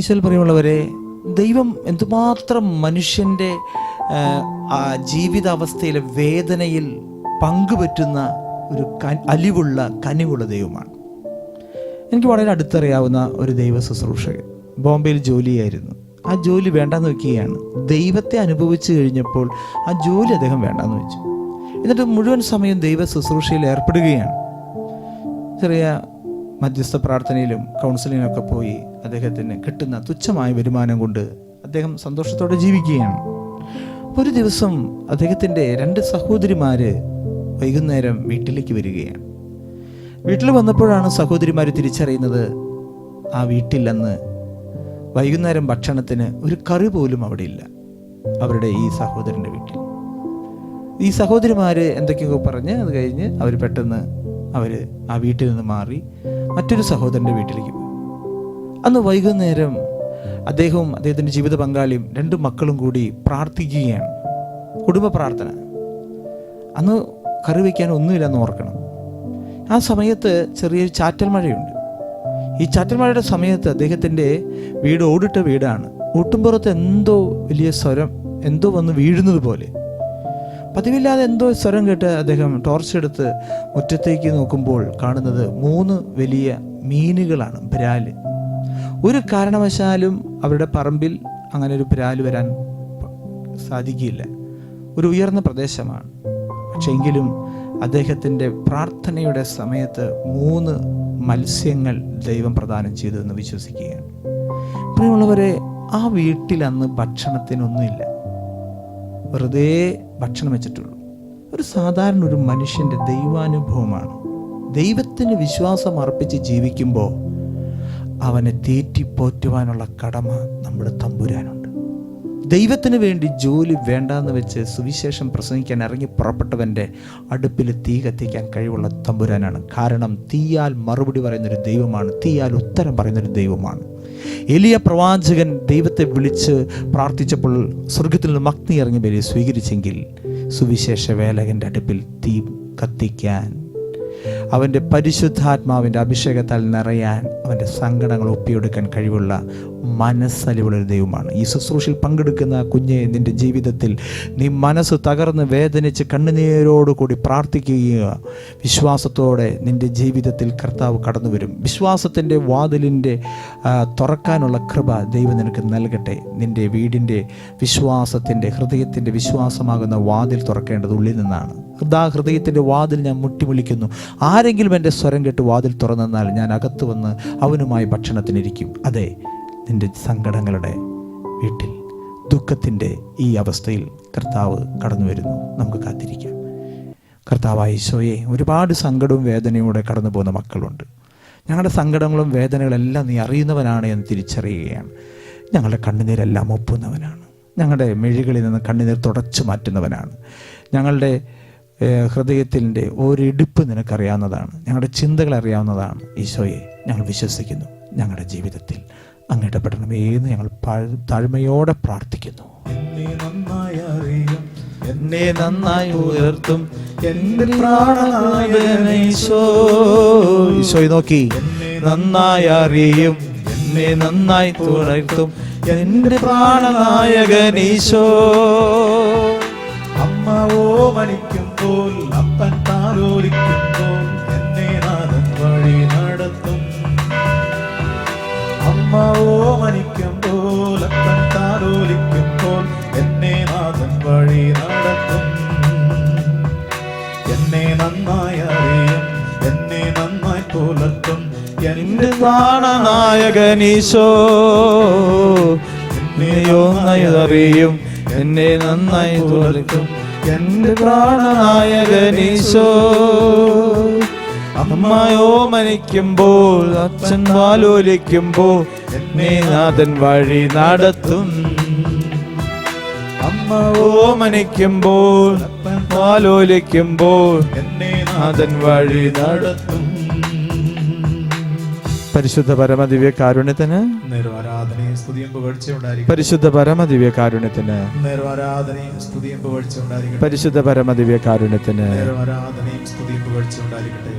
ഈശോയിൽ പ്രിയമുള്ളവരെ, ദൈവം എന്തുമാത്രം മനുഷ്യൻ്റെ ജീവിതാവസ്ഥയിലെ വേദനയിൽ പങ്കുപറ്റുന്ന ഒരു അലിവുള്ള കനിവുള്ള ദൈവമാണ്. എനിക്ക് വളരെ അടുത്തറിയാവുന്ന ഒരു ദൈവ ശുശ്രൂഷകൻ ബോംബെയിൽ ജോലിയായിരുന്നു. ആ ജോലി വേണ്ടാന്ന് വെക്കുകയാണ്. ദൈവത്തെ അനുഭവിച്ചു കഴിഞ്ഞപ്പോൾ ആ ജോലി അദ്ദേഹം വേണ്ടാന്ന് വെച്ചു. എന്നിട്ട് മുഴുവൻ സമയം ദൈവ ശുശ്രൂഷയിൽ ഏർപ്പെടുകയാണ്. ചെറിയ മധ്യസ്ഥ പ്രാർത്ഥനയിലും കൗൺസിലിങ്ങിനൊക്കെ പോയി അദ്ദേഹത്തിന് കിട്ടുന്ന തുച്ഛമായ വരുമാനം കൊണ്ട് അദ്ദേഹം സന്തോഷത്തോടെ ജീവിക്കുകയാണ്. ഒരു ദിവസം അദ്ദേഹത്തിൻ്റെ 2 സഹോദരിമാർ വൈകുന്നേരം വീട്ടിലേക്ക് വരികയാണ്. വീട്ടിൽ വന്നപ്പോഴാണ് സഹോദരിമാർ തിരിച്ചറിയുന്നത് ആ വീട്ടിൽ അന്ന് വൈകുന്നേരം ഭക്ഷണത്തിന് ഒരു കറി പോലും അവിടെ ഇല്ല. അവരുടെ ഈ സഹോദരൻ്റെ വീട്ടിൽ ഈ സഹോദരിമാർ എന്തൊക്കെയോ പറഞ്ഞ് അത് കഴിഞ്ഞ് അവർ പെട്ടെന്ന് ആ വീട്ടിൽ നിന്ന് മാറി മറ്റൊരു സഹോദരൻ്റെ വീട്ടിലേക്ക് പോയി. അന്ന് വൈകുന്നേരം അദ്ദേഹവും അദ്ദേഹത്തിൻ്റെ ജീവിത പങ്കാളിയും 2 മക്കളും കൂടി പ്രാർത്ഥിക്കുകയാണ്. കുടുംബ പ്രാർത്ഥന. അന്ന് കറി വയ്ക്കാൻ ഒന്നുമില്ലെന്ന് ഓർക്കണം. ആ സമയത്ത് ചെറിയൊരു ചാറ്റൽ മഴയുണ്ട്. ഈ ചാറ്റൽ മഴയുടെ സമയത്ത് അദ്ദേഹത്തിൻ്റെ വീട് ഓടിട്ട വീടാണ്. ഓട്ടുംപുറത്ത് എന്തോ വലിയ സ്വരം, എന്തോ വന്ന് വീഴുന്നത് പോലെ. പതിവില്ലാതെ എന്തോ സ്വരം കേട്ട് അദ്ദേഹം ടോർച്ചെടുത്ത് മുറ്റത്തേക്ക് നോക്കുമ്പോൾ കാണുന്നത് 3 വലിയ മീനുകളാണ്, ബ്രാല്. ഒരു കാരണവശാലും അവരുടെ പറമ്പിൽ അങ്ങനെ ഒരു ബ്രാല് വരാൻ സാധിക്കില്ല. ഒരു ഉയർന്ന പ്രദേശമാണ്. പക്ഷെ എങ്കിലും അദ്ദേഹത്തിൻ്റെ പ്രാർത്ഥനയുടെ സമയത്ത് 3 മത്സ്യങ്ങൾ ദൈവം പ്രദാനം ചെയ്തു എന്ന് വിശ്വസിക്കുകയാണ്. പ്രിയമുള്ളവരെ, ആ വീട്ടിൽ അന്ന് ഭക്ഷണത്തിനൊന്നുമില്ല. വെറുതെ ഭക്ഷണം വെച്ചിട്ടുള്ളൂ. ഒരു സാധാരണ ഒരു മനുഷ്യൻ്റെ ദൈവാനുഭവമാണ്. ദൈവത്തിന് വിശ്വാസം അർപ്പിച്ച് ജീവിക്കുമ്പോൾ അവനെ തീറ്റിപ്പോറ്റുവാനുള്ള കടമ നമ്മുടെ തമ്പുരാനുണ്ട്. ദൈവത്തിന് വേണ്ടി ജോലി വേണ്ടാന്ന് വെച്ച് സുവിശേഷം പ്രസംഗിക്കാൻ ഇറങ്ങി പുറപ്പെട്ടവൻ്റെ അടുപ്പിൽ തീ കത്തിക്കാൻ കഴിവുള്ള തമ്പുരാനാണ്. കാരണം തീയാൽ മറുപടി പറയുന്നൊരു ദൈവമാണ്, തീയാൽ ഉത്തരം പറയുന്നൊരു ദൈവമാണ്. എലിയ പ്രവാചകൻ ദൈവത്തെ വിളിച്ച് പ്രാർത്ഥിച്ചപ്പോൾ സ്വർഗത്തിൽ നിന്ന് അഗ്നി ഇറങ്ങി ബലി സ്വീകരിച്ചെങ്കിൽ സുവിശേഷ വേലകൻ്റെ അടുപ്പിൽ തീ കത്തിക്കാൻ, അവൻ്റെ പരിശുദ്ധാത്മാവിൻ്റെ അഭിഷേകത്താൽ നിറയാൻ, അവൻ്റെ സങ്കടങ്ങൾ ഒപ്പിയെടുക്കാൻ കഴിവുള്ള മനസ്സലിവുള്ളൊരു ദൈവമാണ്. ഈ ശുശ്രൂഷയിൽ പങ്കെടുക്കുന്ന കുഞ്ഞെ, നിൻ്റെ ജീവിതത്തിൽ നീ മനസ്സ് തകർന്ന് വേദനിച്ച് കണ്ണുനീരോടുകൂടി പ്രാർത്ഥിക്കുക. വിശ്വാസത്തോടെ നിൻ്റെ ജീവിതത്തിൽ കർത്താവ് കടന്നു വരും. വിശ്വാസത്തിൻ്റെ വാതിലിൻ്റെ തുറക്കാനുള്ള കൃപ ദൈവം നിനക്ക് നൽകട്ടെ. നിൻ്റെ വീടിൻ്റെ വിശ്വാസത്തിൻ്റെ, ഹൃദയത്തിൻ്റെ വിശ്വാസമാകുന്ന വാതിൽ തുറക്കേണ്ടത് ഉള്ളിൽ നിന്നാണ്. ഹൃദയത്തിൻ്റെ വാതിൽ ഞാൻ മുട്ടിവിളിക്കുന്നു. ആരെങ്കിലും എൻ്റെ സ്വരം കേട്ട് വാതിൽ തുറന്നാൽ ഞാൻ അകത്ത് വന്ന് അവനുമായി ഭക്ഷണത്തിനിരിക്കും. അതെ, നിൻ്റെ സങ്കടങ്ങളുടെ വീട്ടിൽ, ദുഃഖത്തിൻ്റെ ഈ അവസ്ഥയിൽ കർത്താവ് കടന്നു വരുന്നു. നമുക്ക് കാത്തിരിക്കാം. കർത്താവായ ഈശോയെ, ഒരുപാട് സങ്കടവും വേദനയോടെ കടന്നു പോകുന്ന മക്കളുണ്ട്. ഞങ്ങളുടെ സങ്കടങ്ങളും വേദനകളെല്ലാം നീ അറിയുന്നവനാണ് എന്ന് തിരിച്ചറിയുകയാണ്. ഞങ്ങളുടെ കണ്ണുനീരെല്ലാം ഒപ്പുന്നവനാണ്. ഞങ്ങളുടെ മെഴികളിൽ നിന്ന് കണ്ണുനീർ തുടച്ചു മാറ്റുന്നവനാണ്. ഞങ്ങളുടെ ഹൃദയത്തിൻ്റെ ഒരിടിപ്പ് നിനക്കറിയാവുന്നതാണ്. ഞങ്ങളുടെ ചിന്തകൾ അറിയാവുന്നതാണ്. ഈശോയെ, ഞങ്ങൾ വിശ്വസിക്കുന്നു. ഞങ്ങളുടെ ജീവിതത്തിൽ അങ്ങ് ഇടപെടണമേ എന്ന് ഞങ്ങൾ താഴ്മയോടെ പ്രാർത്ഥിക്കുന്നു. എന്നെ നന്നായി ഉയർത്തും എൻ്റെ പ്രാണനായകൻ ഈശോ. ഈശോയെ നോക്കി, നന്നായി അറിയും, എന്നെ നന്നായി ഉയർത്തും എൻ്റെ പ്രാണനായകൻ ഈശോ. അമ്മ ഓമനിക്കുമ്പോൾ, അപ്പൻ താലോലിക്കുമ്പോൾ എന്നെ നാഥൻ വഴി നടത്തും. അമ്മ ഓമനിക്കുമ്പോൾ, അപ്പൻ താലോലിക്കുമ്പോൾ എന്നെ നാഥൻ വഴി നടത്തും. എന്നെ നന്നായി അറിയും, എന്നെ നന്നായി പുലർത്തും എൻ്റെ പ്രാണനായകൻ ഈശോ. എന്നെയോ അറിയും, എന്നെ നന്നായി തുലക്കും എൻ്റെ പ്രാണനായകൻ ഈശോ. അമ്മയോ മരിക്കുമ്പോൾ, അച്ഛൻ വാലോലിക്കുമ്പോൾ എന്നെ നാഥൻ വഴി നടത്തും. അമ്മയോ മരിക്കുമ്പോൾ, വാലോലിക്കുമ്പോൾ എന്നെ നാഥൻ വഴി നടത്തും. പരിശുദ്ധ പരമദിവ്യ കാരുണ്യത്തിന് ആരാധനയും സ്തുതിയും പുകഴ്ചയും ഉണ്ടായിരിക്കട്ടെ. പരിശുദ്ധ പരമദിവ്യ കാരുണ്യത്തിന് ആരാധനയും സ്തുതിയും പുകഴ്ചയും ഉണ്ടായിരിക്കട്ടെ. പരിശുദ്ധ പരമദിവ്യ കാരുണ്യത്തിന് ആരാധനയും സ്തുതിയും പുകഴ്ചയും ഉണ്ടായിരിക്കട്ടെ.